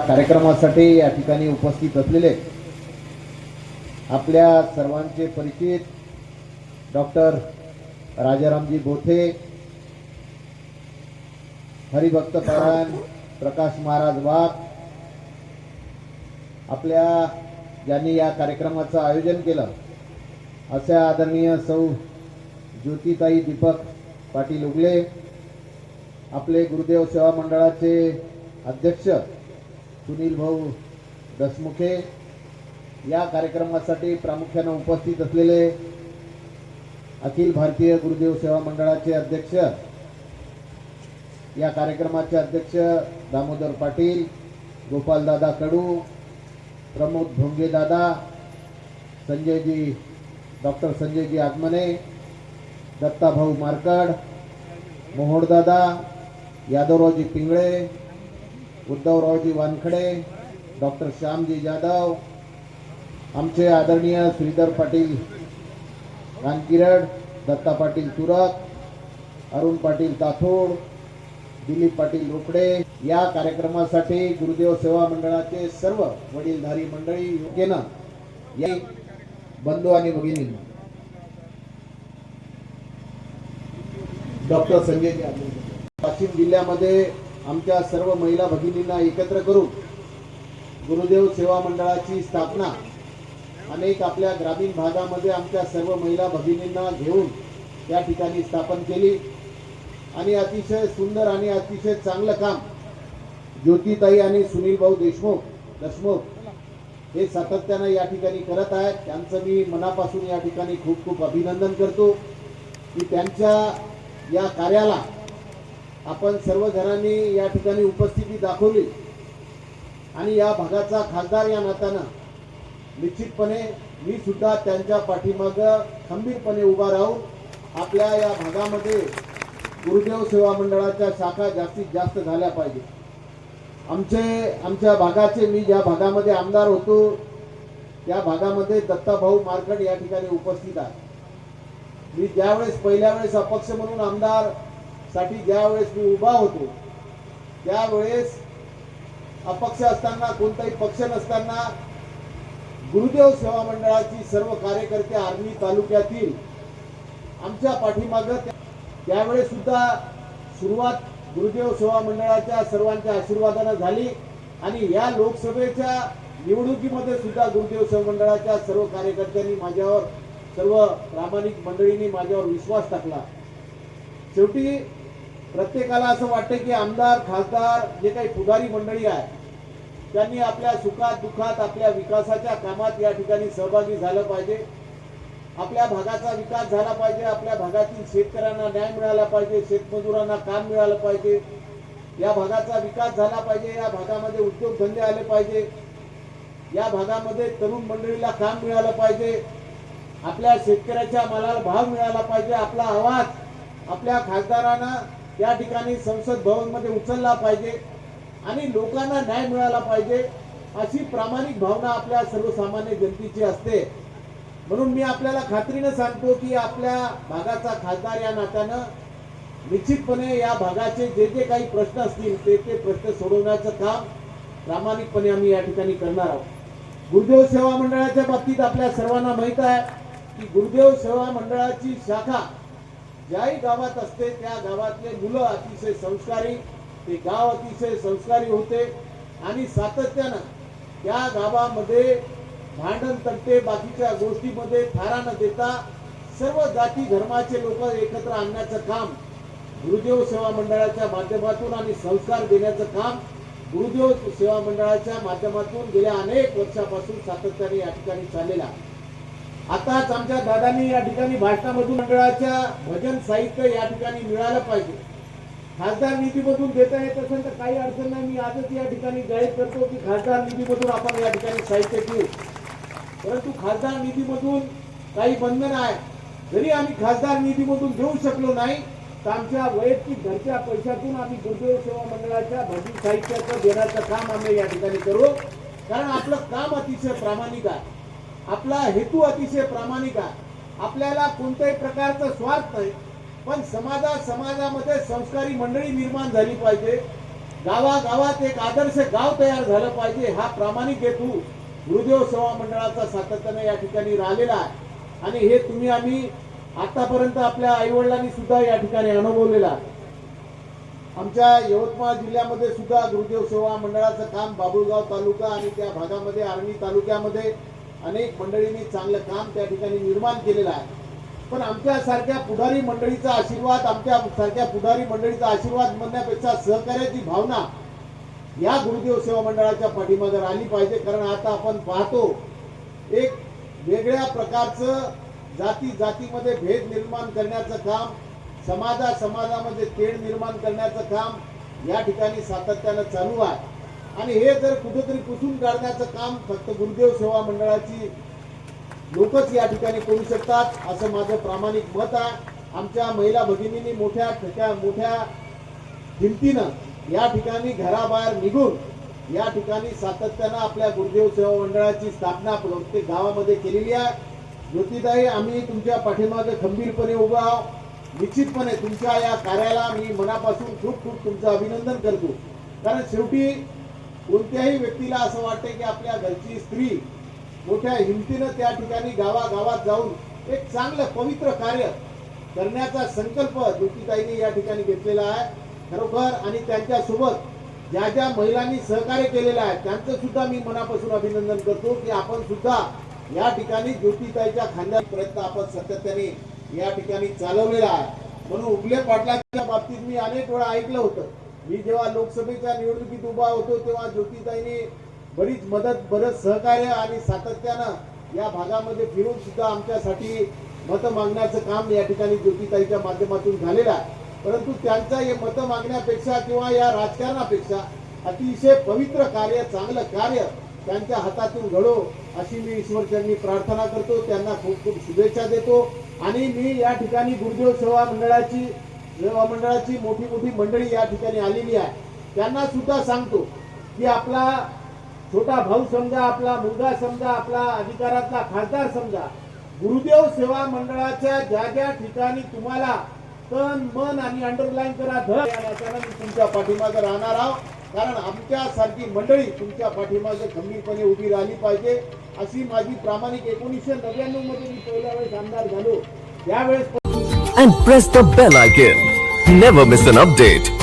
कार्यक्रमासाठी या ठिकाणी उपस्थित असलेले आपल्या सर्वांचे परिचित डॉक्टर राजारामजी बोथे, हरिभक्त परायण प्रकाश महाराज वाघ, आपल्या ज्यांनी या कार्यक्रमाचं आयोजन केलं अशा आदरणीय सौ ज्योतिताई दीपक पाटील उगले, आपले गुरुदेव सेवा मंडळाचे अध्यक्ष सुनील भाऊ दसमुखे, या कार्यक्रमासाठी प्रामुख्याने उपस्थित असलेले अखिल भारतीय गुरुदेव सेवा मंडळाचे अध्यक्ष, या कार्यक्रमाचे अध्यक्ष दामोदर पाटील, गोपालदादा कडू, प्रमोद भोंगे दादा, संजयजी डॉक्टर संजयजी आगमने, दत्ताभाऊ मारकड, मोहोडदादा, यादवरावजी पिंगळे, उद्धवरावजी वानखडे, डॉक्टर श्यामजी जाधव, आमचे आदरणीय श्रीधर पाटील कानकिरड, दत्ता पाटील तुरक, अरुण पाटील ताथोड, दिलीप पाटील रोकडे, या कार्यक्रमासाठी गुरुदेव सेवा मंडळाचे सर्व वडीलधारी मंडळी योग्यनं या बंधू आणि भगिनी डॉक्टर संजय वाशिम जिल्ह्यामध्ये आमच्या सर्व महिला भगिनींना एकत्र करून गुरुदेव सेवा मंडळाची स्थापना अनेक आपल्या ग्रामीण भागामध्ये आमच्या सर्व महिला भगिनींना घेऊन त्या ठिकाणी स्थापन केली आणि अतिशय सुंदर आणि अतिशय चांगलं काम ज्योतिताई आणि सुनील भाऊ देशमुख हे सातत्यानं या ठिकाणी करत आहेत. त्यांचं मी मनापासून या ठिकाणी खूप खूप अभिनंदन करतो की त्यांच्या या कार्याला आपण सर्वजणांनी या ठिकाणी उपस्थिती दाखवली आणि या भागाचा खासदार या नात्यानं निश्चितपणे मी सुद्धा त्यांच्या पाठीमागं खंबीरपणे उभा राहून आपल्या या भागामध्ये गुरुदेव सेवा मंडळाच्या शाखा जास्तीत जास्त झाल्या पाहिजे. आमच्या भागाचे मी ज्या भागामध्ये आमदार होतो त्या भागामध्ये दत्ताभाऊ मारकड या ठिकाणी उपस्थित आहे. मी ज्यावेळेस पहिल्या वेळेस अपक्ष म्हणून आमदार साठी ज्यावेळेस मी उभा होतो त्यावेळेस अपक्ष असताना कोणताही पक्ष नसताना गुरुदेव सेवा मंडळाची सर्व कार्यकर्ते आर्मी तालुक्यातील आमच्या पाठीमागं त्यावेळेस सुद्धा सुरुवात गुरुदेव सेवा मंडळाच्या सर्वांच्या आशीर्वादाने झाली आणि या लोकसभेच्या निवडणुकीमध्ये सुद्धा गुरुदेव सेवा मंडळाच्या सर्व कार्यकर्त्यांनी माझ्यावर, सर्व प्रामाणिक मंडळींनी माझ्यावर विश्वास टाकला. शेवटी प्रत्येकाला असं वाटतं की आमदार खासदार जे काही पुढारी मंडळी आहे त्यांनी आपल्या सुखात दुःखात आपल्या विकासाच्या कामात या ठिकाणी सहभागी झालं पाहिजे. आपल्या भागाचा विकास झाला पाहिजे, आपल्या भागातील शेतकऱ्यांना न्याय मिळाला पाहिजे, शेतमजुरांना काम मिळालं पाहिजे, या भागाचा विकास झाला पाहिजे, या भागामध्ये उद्योगधंदे आले पाहिजे, या भागामध्ये तरुण मंडळीला काम मिळालं पाहिजे, आपल्या शेतकऱ्याच्या मालाला भाव मिळाला पाहिजे, आपला आवाज आपल्या खासदारांना त्या ठिकाणी संसद भवन मध्ये उचलला पाहिजे आणि लोकांना न्याय मिळाला पाहिजे अशी प्रामाणिक भावना आपल्या सर्वसामान्य जनतेची असते. म्हणून मी आपल्याला खात्रीने सांगतो की आपल्या भागाचा खासदार या नात्यानं निश्चितपणे या भागाचे जे जे काही प्रश्न असतील ते प्रश्न सोडवण्याचं काम प्रामाणिकपणे आम्ही या ठिकाणी करणार आहोत. गुरुदेव सेवा मंडळाच्या बाबतीत आपल्या सर्वांना माहित आहे की गुरुदेव सेवा मंडळाची शाखा ज्याही गावात असते त्या गावातले मुलं अतिशय संस्कारी, ते गाव अतिशय संस्कारी होते आणि सातत्यानं त्या गावामध्ये भांडण तंटे बाकीच्या गोष्टीमध्ये थारा न देता सर्व जाती धर्माचे लोक एकत्र आणण्याचं काम गुरुदेव सेवा मंडळाच्या माध्यमातून आणि संस्कार देण्याचं काम गुरुदेव सेवा मंडळाच्या माध्यमातून गेल्या अनेक वर्षापासून सातत्याने या ठिकाणी चाललेला. आताच आमच्या दादांनी या ठिकाणी भाषणामधून मंडळाच्या भजन साहित्य या ठिकाणी मिळालं पाहिजे. खासदार निधीमधून देता येत असेल तर काही अडचण नाही. मी आजच या ठिकाणी जाहीर करतो की खासदार निधीमधून आपण या ठिकाणी साहित्य घेऊ, परंतु खासदार निधीमधून काही बंधन आहे. जरी आम्ही खासदार निधीमधून देऊ शकलो नाही तर आमच्या वैयक्तिक घरच्या पैशातून आम्ही गुरुदेव सेवा मंडळाच्या भजन साहित्याचं देण्याचं काम आम्ही या ठिकाणी करू. कारण आपलं काम अतिशय प्रामाणिक आहे, आपला हेतू अतिशय प्रामाणिक आहे. आपल्याला कोणत्याही प्रकारचा स्वार्थ नाही, पण समाजामध्ये संस्कारी मंडळी निर्माण झाली पाहिजे, गावागावात एक आदर्श गाव तयार झालं पाहिजे, हा प्रामाणिक हेतू गुरुदेव सेवा मंडळाचा सातत्याने या ठिकाणी राहिलेला आहे। आणि हे तुम्ही आम्ही आतापर्यंत आपल्या आईवडिलांनी सुद्धा या ठिकाणी अनुभवलेला आहे। आमच्या यवतमाळ जिल्ह्यामध्ये सुद्धा गुरुदेव सेवा मंडळाचं काम बाबुळगाव तालुका आणि त्या भागामध्ये आर्णी तालुक्यामध्ये अनेक मंडळींनी चांगलं काम त्या ठिकाणी निर्माण केलेलं आहे। पण आमच्या सारख्या पुढारी मंडळीचा आशीर्वाद, आमच्या सारख्या पुढारी मंडळीचा आशीर्वाद म्हणण्यापेक्षा सहकार्याची भावना या गुरुदेव सेवा मंडळाच्या पाठीमागे राहिली पाहिजे। कारण आता आपण पाहतो एक वेगळ्या प्रकारचं जातीमध्ये भेद निर्माण करण्याचं काम, समाजामध्ये तेढ निर्माण करण्याचं काम या ठिकाणी सातत्यानं चालू आहे। आणि हे जर कुठेतरी पुसून काढण्याचं काम फक्त गुरुदेव सेवा मंडळाची लोकच या ठिकाणी करू शकतात असं माझं प्रामाणिक मत आहे। आमच्या महिला भगिनींनी मोठ्या हिमतीनं या ठिकाणी घराबाहेर निघून या ठिकाणी सातत्यानं आपल्या गुरुदेव सेवा मंडळाची स्थापना प्रत्येक गावामध्ये केलेली आहे। ज्योतिताई, आम्ही तुमच्या पाठीमागे खंबीरपणे उभा आहोत। निश्चितपणे तुमच्या या कार्याला मी मनापासून खूप तुमचं अभिनंदन करतो। कारण शेवटी कोणत्याही व्यक्तीला असं वाटते की आपल्या घरची स्त्री मोठ्या हिमतीनं त्या ठिकाणी गावागावात जाऊन एक चांगलं पवित्र कार्य करण्याचा संकल्प ज्योतिताईंनी या ठिकाणी घेतलेला आहे खरोखर। आणि त्यांच्यासोबत ज्या महिलांनी सहकार्य केलेलं आहे त्यांचं सुद्धा मी मनापासून अभिनंदन करतो की आपण सुद्धा या ठिकाणी ज्योतिताईच्या खांद्यावर प्रयत्न आपण सातत्याने या ठिकाणी चालवलेला आहे। म्हणून उगले पाटलाच्या बाबतीत मी अनेक वेळा ऐकलं होतं। मी जेव्हा लोकसभेच्या निवडणुकीत उभा होतो तेव्हा ज्योतिताईंनी बरीच मदत, बरंच सहकार्य आणि सातत्यानं या भागामध्ये फिरून सुद्धा आमच्यासाठी मत मागण्याचं काम या ठिकाणी ज्योतिताईच्या माध्यमातून झालेलं आहे। परंतु त्यांचं हे मत मागण्यापेक्षा किंवा या राजकारणापेक्षा अतिशय पवित्र कार्य, चांगलं कार्य त्यांच्या हातातून घडो अशी मी ईश्वरचरणी प्रार्थना करतो। त्यांना खूप शुभेच्छा देतो। आणि मी या ठिकाणी गुरुदेव सेवा मंडळाची मोठी मंडळी या ठिकाणी आलेली आहे, त्यांना सुद्धा सांगतो की आपला छोटा भाऊ समजा, आपला मुलगा समजा, आपला अधिकारातला खासदार समजा, गुरुदेव सेवा मंडळाच्या ज्या ठिकाणी तुम्हाला तन मन आणि अंडरलाईन करा धर याच्यानं मी तुमच्या पाठीमागे राहणार आहोत। कारण आमच्या सारखी मंडळी तुमच्या पाठीमागे खंबीरपणे उभी राहिली पाहिजे अशी माझी प्रामाणिक 1999 मध्ये मी पहिल्या वेळेस आमदार झालो त्यावेळेस and press the bell icon. Never miss an update.